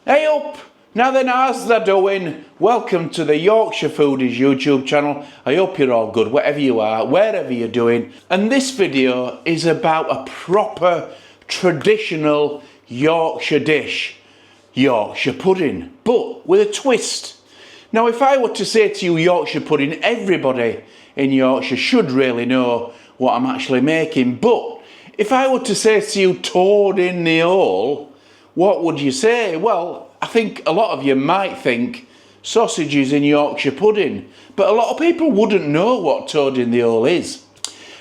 Hey up! Now then, how's that doing? Welcome to the Yorkshire Foodies YouTube channel. I hope you're all good, wherever you are, wherever you're doing. And this video is about a proper, traditional Yorkshire dish. Yorkshire pudding, but with a twist. Now, if I were to say to you Yorkshire pudding, everybody in Yorkshire should really know what I'm actually making. But if I were to say to you toad in the hole, what would you say? Well, I think a lot of you might think sausages in Yorkshire pudding, but a lot of people wouldn't know what toad in the hole is.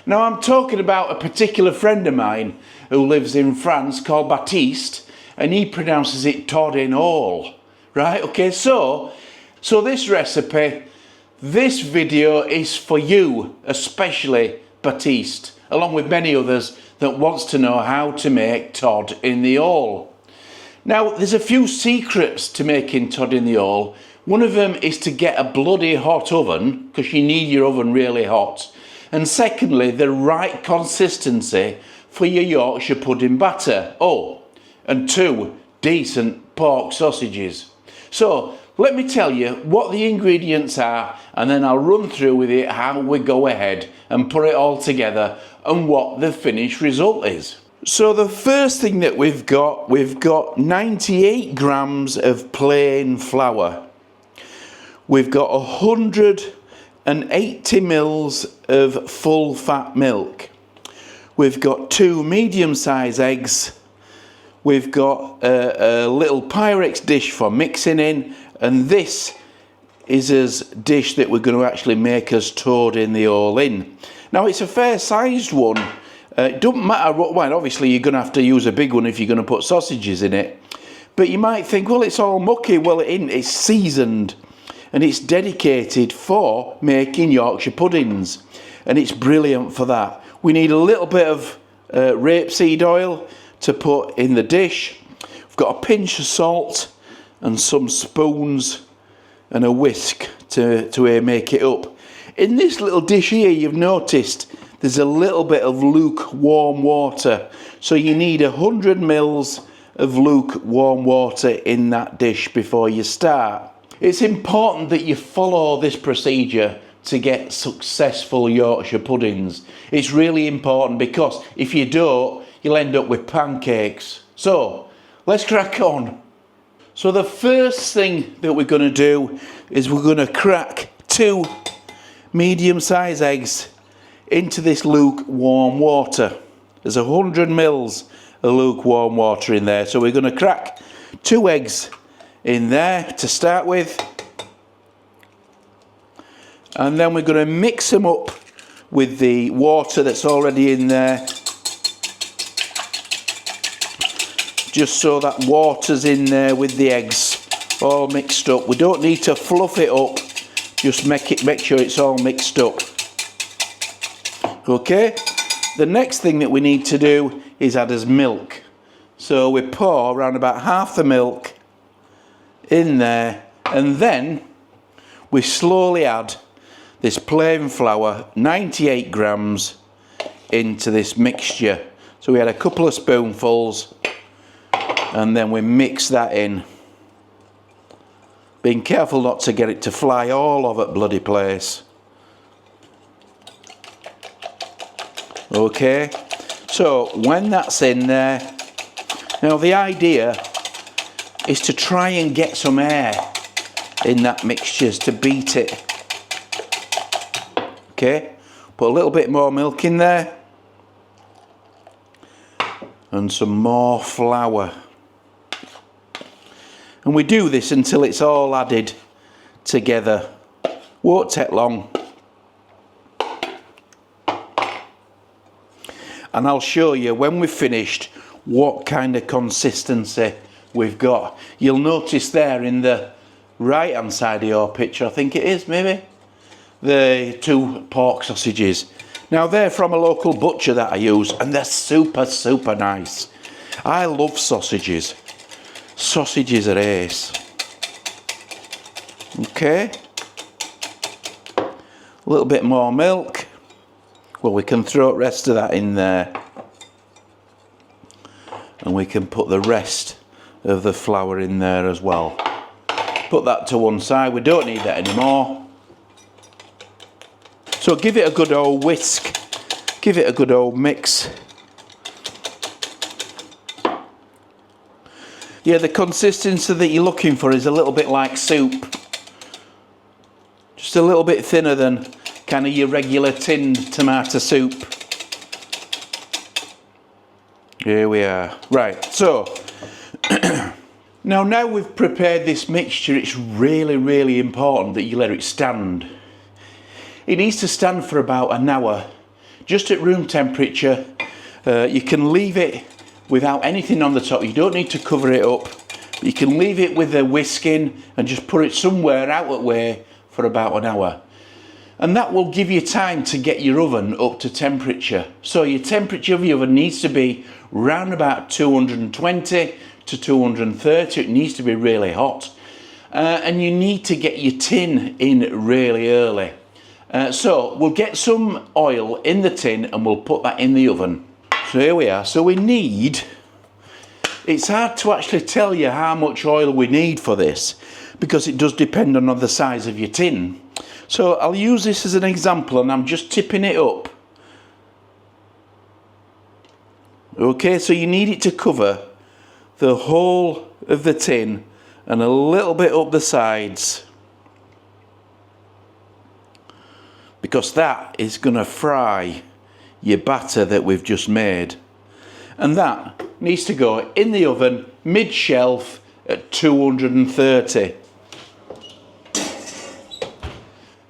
Now, I'm talking about a particular friend of mine who lives in France called Baptiste, and he pronounces it toad in hole, right? Okay, so this recipe, this video is for you, especially Baptiste, along with many others that wants to know how to make toad in the hole. Now, there's a few secrets to making toad in the hole. One of them is to get a bloody hot oven, because you need your oven really hot. And secondly, the right consistency for your Yorkshire pudding batter. Oh, and 2 decent pork sausages. So, let me tell you what the ingredients are, and then I'll run through with it how we go ahead and put it all together and what the finished result is. So the first thing that we've got 98 grams of plain flour. We've got 180 mils of full fat milk. We've got 2 medium-sized eggs. We've got a little Pyrex dish for mixing in, and this is a dish that we're going to actually make us toad in the hole in. Now, it's a fair-sized one. It doesn't matter what one. Obviously, you're going to have to use a big one if you're going to put sausages in it. But you might think, well, it's all mucky. Well, it isn't. It's seasoned, and it's dedicated for making Yorkshire puddings, and it's brilliant for that. We need a little bit of rapeseed oil to put in the dish. We've got a pinch of salt and some spoons and a whisk to make it up. In this little dish here, you've noticed there's a little bit of lukewarm water. So you need 100 mils of lukewarm water in that dish before you start. It's important that you follow this procedure to get successful Yorkshire puddings. It's really important, because if you don't, you'll end up with pancakes. So let's crack on. So the first thing that we're going to do is we're going to crack 2 medium-sized eggs into this lukewarm water. There's 100 mils of lukewarm water in there. So we're going to crack 2 eggs in there to start with. And then we're going to mix them up with the water that's already in there. Just so that water's in there with the eggs all mixed up. We don't need to fluff it up. Just make sure it's all mixed up. Okay, the next thing that we need to do is add us milk. So we pour around about half the milk in there, and then we slowly add this plain flour, 98 grams, into this mixture. So we add a couple of spoonfuls, and then we mix that in. Being careful not to get it to fly all over the bloody place. Okay, so when that's in there, now the idea is to try and get some air in that mixture to beat it. Okay, put a little bit more milk in there and some more flour. And we do this until it's all added together. Won't take long. And I'll show you when we've finished what kind of consistency we've got. You'll notice there in the right hand side of your picture, I think it is maybe, the 2 pork sausages. Now they're from a local butcher that I use, and they're super nice. I love sausages. Sausages are ace. Okay, a little bit more milk. Well, we can throw the rest of that in there, and we can put the rest of the flour in there as well. Put that to one side, we don't need that anymore. So give it a good old whisk, give it a good old mix. Yeah, the consistency that you're looking for is a little bit like soup. Just a little bit thinner than kind of your regular tinned tomato soup. Here we are. Right, so now we've prepared this mixture, it's really important that you let it stand. It needs to stand for about an hour, just at room temperature. You can leave it without anything on the top, you don't need to cover it up. You can leave it with the whisking and just put it somewhere out of the way for about an hour. And that will give you time to get your oven up to temperature. So your temperature of your oven needs to be round about 220 to 230, it needs to be really hot. And you need to get your tin in really early. So we'll get some oil in the tin and we'll put that in the oven. So here we are. So we need, it's hard to actually tell you how much oil we need for this because it does depend on the size of your tin. So I'll use this as an example and I'm just tipping it up. Okay, so you need it to cover the whole of the tin and a little bit up the sides, because that is going to fry your batter that we've just made. And that needs to go in the oven mid-shelf at 230.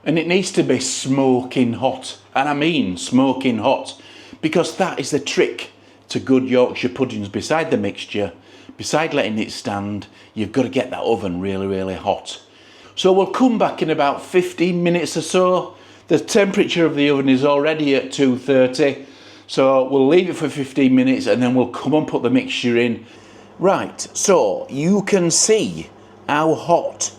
And it needs to be smoking hot. And I mean smoking hot, because that is the trick to good Yorkshire puddings. Beside the mixture, beside letting it stand, you've got to get that oven really hot. So we'll come back in about 15 minutes or so. The temperature of the oven is already at 230, so we'll leave it for 15 minutes and then we'll come and put the mixture in. Right, so you can see how hot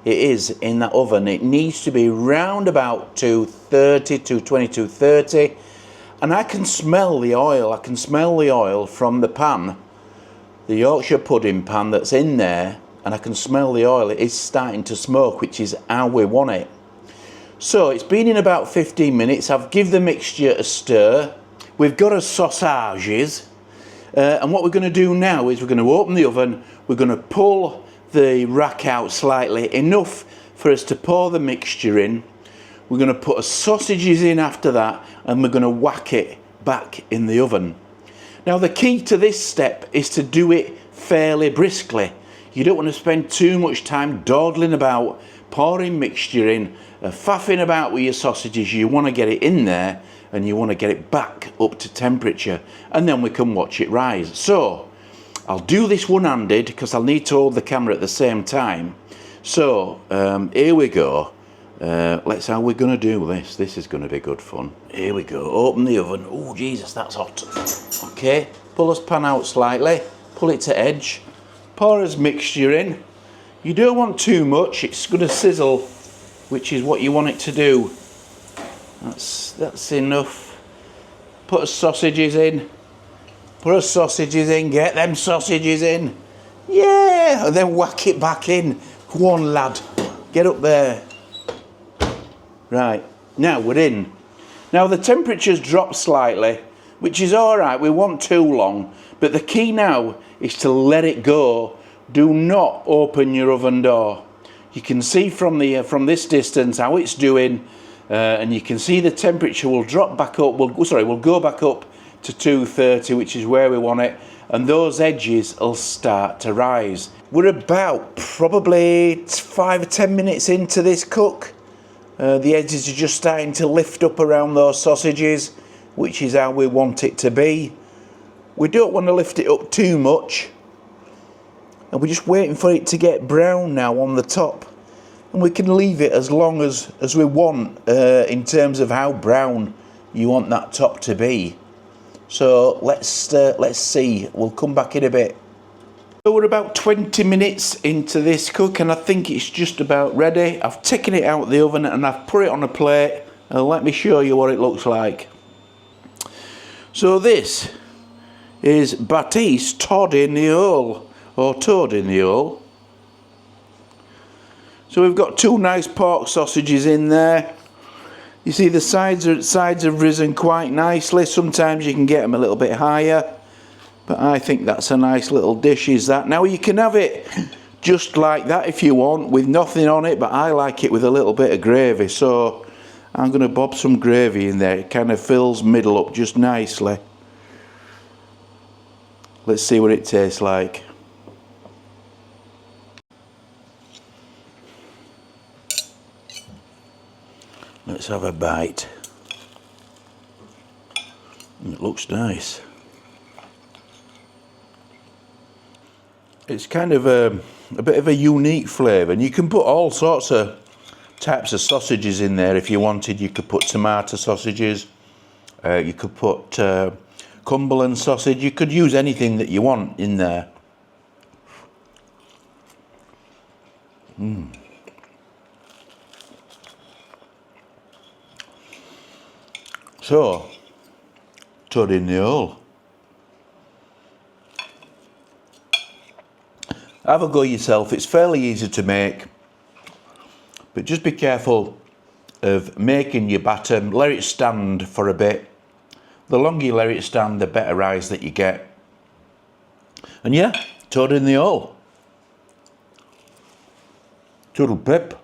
it is in that oven. It needs to be round about 230, 220, 230, and I can smell the oil. I can smell the oil from the pan, the Yorkshire pudding pan that's in there, and I can smell the oil. It is starting to smoke, which is how we want it. So it's been in about 15 minutes. I've given the mixture a stir. We've got our sausages. And what we're going to do now is we're going to open the oven. We're going to pull the rack out slightly, enough for us to pour the mixture in. We're going to put our sausages in after that, and we're going to whack it back in the oven. Now the key to this step is to do it fairly briskly. You don't want to spend too much time dawdling about, pouring mixture in, faffing about with your sausages. You want to get it in there and you want to get it back up to temperature, and then we can watch it rise. So I'll do this one-handed because I'll need to hold the camera at the same time. So here we go. Let's how we're going to do this. This is going to be good fun. Here we go. Open the oven. Oh Jesus, that's hot. Okay, pull this pan out slightly, pull it to edge, pour us mixture in. You don't want too much, it's going to sizzle, which is what you want it to do. That's enough. Put our sausages in. Put our sausages in, get them sausages in. Yeah, and then whack it back in. Go on, lad, get up there. Right, now we're in. Now the temperature's dropped slightly, which is all right, we want too long, but the key now is to let it go. Do not open your oven door. You can see from this distance how it's doing, and you can see the temperature will drop back up. We'll go back up to 230, which is where we want it, and those edges will start to rise. We're about probably 5 or 10 minutes into this cook. The edges are just starting to lift up around those sausages, which is how we want it to be. We don't want to lift it up too much. And we're just waiting for it to get brown now on the top. And we can leave it as long as we want in terms of how brown you want that top to be. So let's see. We'll come back in a bit. So we're about 20 minutes into this cook and I think it's just about ready. I've taken it out of the oven and I've put it on a plate. And let me show you what it looks like. So this is Batiste Todd in the hole. or toad in the hole. So we've got 2 nice pork sausages in there. You see the sides have risen quite nicely. Sometimes you can get them a little bit higher, but I think that's a nice little dish, is that. Now you can have it just like that if you want, with nothing on it, but I like it with a little bit of gravy, so I'm going to bob some gravy in there. It kind of fills middle up just nicely. Let's see what it tastes like. Let's have a bite. It looks nice. It's kind of a bit of a unique flavour, and you can put all sorts of types of sausages in there if you wanted. You could put tomato sausages, you could put Cumberland sausage, you could use anything that you want in there. So, toad in the hole. Have a go yourself. It's fairly easy to make, but just be careful of making your batter. Let it stand for a bit. The longer you let it stand, the better rise that you get. And yeah, toad in the hole. Toodle pip.